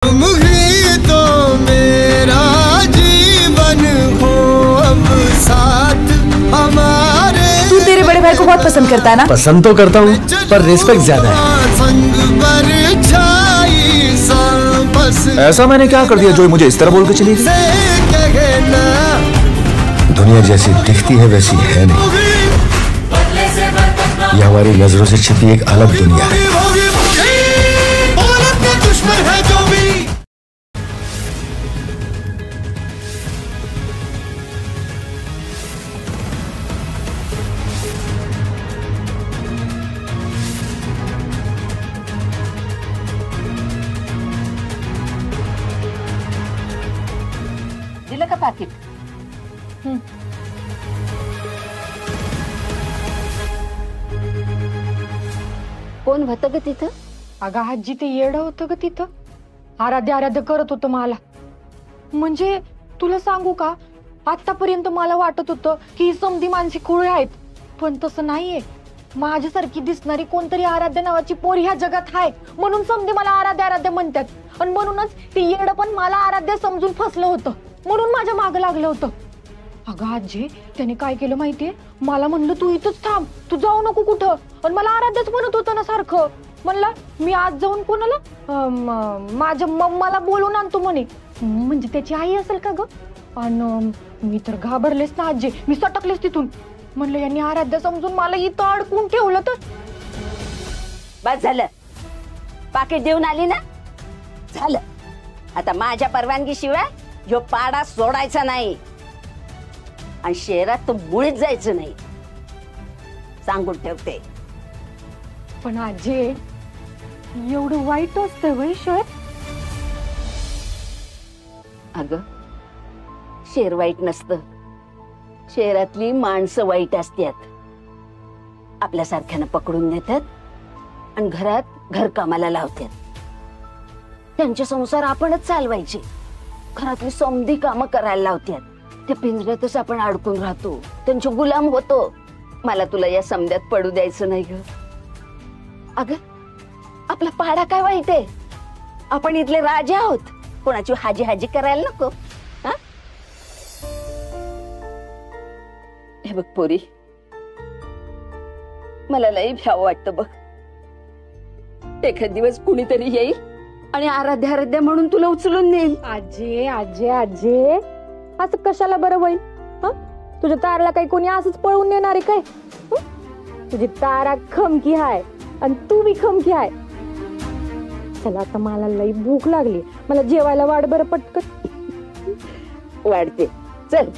तुम ही तो मेरा जीवन हो अब साथ हमारे। तू तेरे बड़े भाई को बहुत पसंद करता है ना? पसंद तो करता हूँ पर रिस्पेक्ट ज्यादा है। संग परछाई सा बस ऐसा मैंने क्या कर दिया जो मुझे इस तरह बोल के चली गई? दुनिया जैसी दिखती है वैसी है नहीं, ये हमारी नजरों से छिपी एक अलग दुनिया है। दिलं का पाकिट? कोण होतं ग तिथं? अगं आजी ते येडं होतं ग तिथं, आराध्य करत होतं मला. म्हणजे तुला सांगू का, आतापर्यंत मला वाटत होतं की ही समधी मानसी खुळे आहेत, पण तसं नाहीये. माझ्यासारखी दिसणारी कोणतरी आराध्य नावाची पोर ह्या जगात आहे, म्हणून समधी मला आराध्य म्हणतात. आणि म्हणूनच ते येडं पण मला आराध्य समजून फसलं होतं, म्हणून माझ्या मागं लागलं होतं. अगं आजी त्याने काय केलं माहितीये, मला म्हणलं तू इथंच थांब, तू जाऊ नको कुठं. आणि मला आराध्यच म्हणत होतं ना सारखं. म्हणलं मी आज जाऊन कोणाला, माझ्या मम्माला बोलून आणतो म्हणे. म्हणजे त्याची आई असेल का ग? आणि मी तर घाबरलेच ना आजी, मी सटकलेच तिथून. म्हणलं यांनी आराध्य समजून मला इथं अडकून ठेवलं तर. बस झालं, पाकिट देऊन आली ना, झालं. आता माझ्या परवानगी शिवाय ह्यो पाडा सोडायचा नाही आणि शहरात तर मुळीच जायचं नाही, सांगून ठेवते. पण आजी एवढं वाईट असतं वय शहर? अगं शहर वाईट नसतं, शहरातली माणसं वाईट असतात. आपल्यासारख्यानं पकडून नेतात आणि घरात घरकामाला लावतात. त्यांचे संसार आपणच चालवायचे, घरातली समधी कामं करायला लावतात. त्या पिंजऱ्यातच आपण अडकून राहतो, त्यांचे गुलाम होतो. मला तुला या समध्यात पडू द्यायचं नाही ग. अगं आपला पाडा काय वाईट आहे, आपण इथले राजे आहोत, कोणाची हाजी हाजी करायला नको. हा हे बघ पोरी, मला लई भ्याव वाटतं बघ. एखाद दिवस कुणीतरी येईल आणि आराध्य म्हणून तुला उचलून नेईल. आजे आजे आजे असं कशाला बरं होईल? तुझ्या ताराला काही कोणी असंच पळून नेणार आहे काय? तुझी तारा खमकी हाय आणि तू बी खमकी हाय. चला आता मला लई भूक लागली, मला जेवायला वाढ बरं पटकन. वाढते चल.